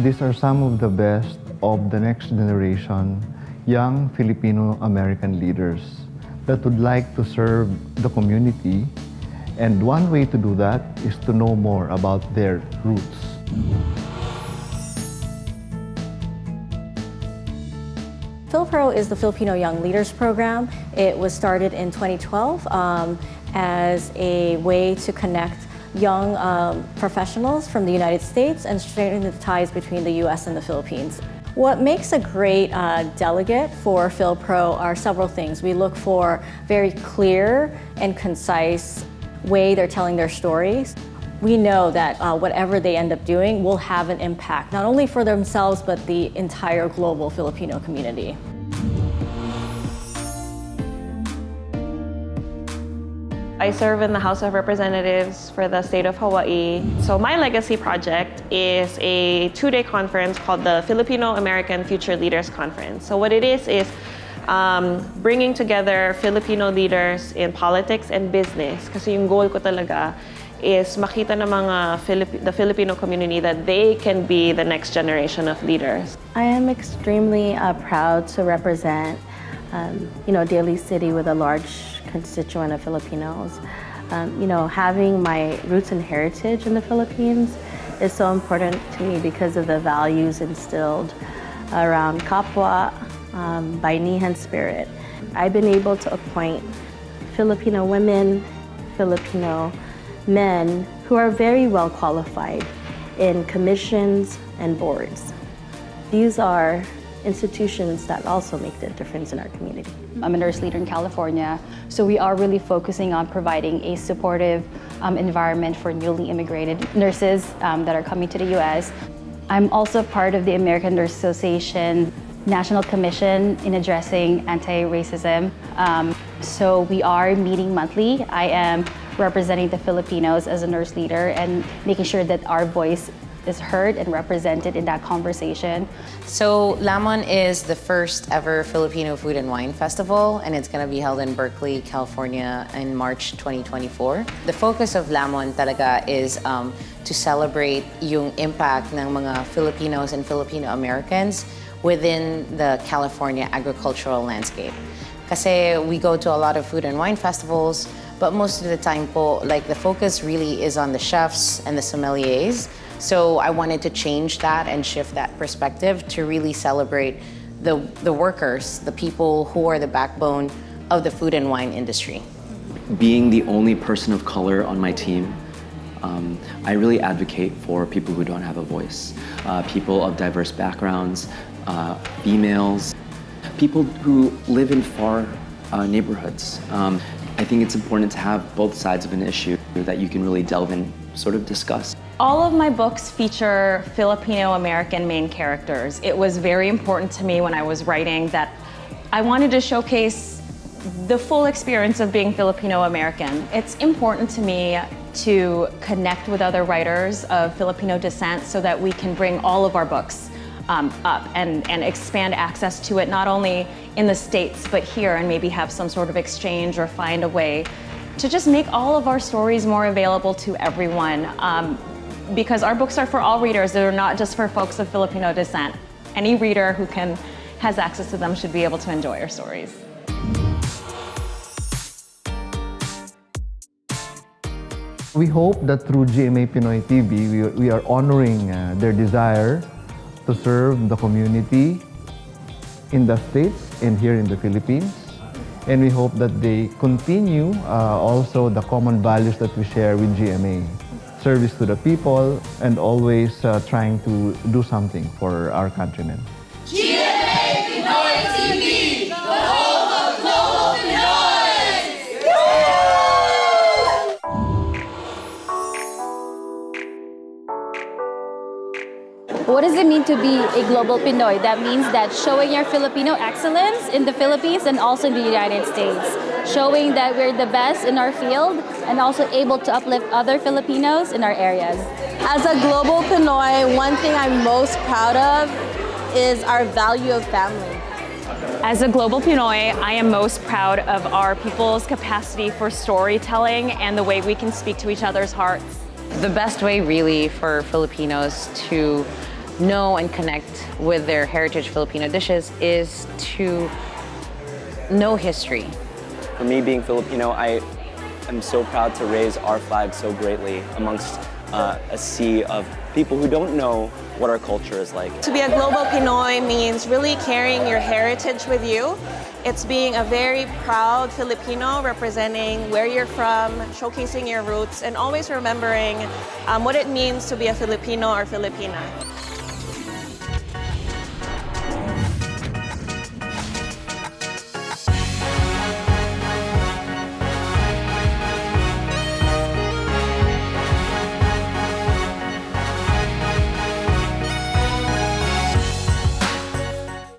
these are some of the best of the next generation young Filipino American leaders that would like to serve the community. And one way to do that is to know more about their roots. FYLPRO is the Filipino Young Leaders Program. It was started in 2012 as a way to connect young professionals from the United States and strengthen the ties between the US and the Philippines. What makes a great delegate for FYLPRO are several things. We look for very clear and concise way they're telling their stories. We know that whatever they end up doing will have an impact, not only for themselves, but the entire global Filipino community. I serve in the House of Representatives for the state of Hawaii. So my legacy project is a two-day conference called the Filipino American Future Leaders Conference. So what it is bringing together Filipino leaders in politics and business. Kasi yung goal ko talaga is makita ng mga the Filipino community that they can be the next generation of leaders. I am extremely proud to represent Daly City with a large constituent of Filipinos. Having my roots and heritage in the Philippines is so important to me because of the values instilled around kapwa, bayanihan spirit. I've been able to appoint Filipino women, Filipino men who are very well qualified in commissions and boards. These are institutions that also make the difference in our community. I'm a nurse leader in California, so we are really focusing on providing a supportive environment for newly immigrated nurses that are coming to the US. I'm also part of the American Nurse Association National Commission in addressing anti-racism. So we are meeting monthly. I am representing the Filipinos as a nurse leader and making sure that our voice is heard and represented in that conversation. So Lamon is the first ever Filipino Food and Wine Festival, and it's going to be held in Berkeley, California in March 2024. The focus of Lamon talaga is to celebrate yung impact ng mga Filipinos and Filipino Americans within the California agricultural landscape. Kasi we go to a lot of food and wine festivals, but most of the time po, the focus really is on the chefs and the sommeliers. So I wanted to change that and shift that perspective to really celebrate the workers, the people who are the backbone of the food and wine industry. Being the only person of color on my team, I really advocate for people who don't have a voice, people of diverse backgrounds, females, people who live in far neighborhoods. I think it's important to have both sides of an issue that you can really delve in, sort of discuss. All of my books feature Filipino American main characters. It was very important to me when I was writing that I wanted to showcase the full experience of being Filipino American. It's important to me to connect with other writers of Filipino descent so that we can bring all of our books up and expand access to it, not only in the States, but here, and maybe have some sort of exchange or find a way to just make all of our stories more available to everyone. Because our books are for all readers, they're not just for folks of Filipino descent. Any reader who has access to them should be able to enjoy our stories. We hope that through GMA Pinoy TV, we are honoring their desire to serve the community in the States and here in the Philippines. And we hope that they continue also the common values that we share with GMA. Service to the people and always trying to do something for our countrymen. GMA Pinoy TV, the home of global Pinoys! What does it mean to be a global Pinoy? That means that showing your Filipino excellence in the Philippines and also in the United States. Showing that we're the best in our field and also able to uplift other Filipinos in our areas. As a global Pinoy, one thing I'm most proud of is our value of family. As a global Pinoy, I am most proud of our people's capacity for storytelling and the way we can speak to each other's hearts. The best way really for Filipinos to know and connect with their heritage Filipino dishes is to know history. For me, being Filipino, I am so proud to raise our flag so greatly amongst a sea of people who don't know what our culture is like. To be a global Pinoy means really carrying your heritage with you. It's being a very proud Filipino, representing where you're from, showcasing your roots, and always remembering what it means to be a Filipino or Filipina.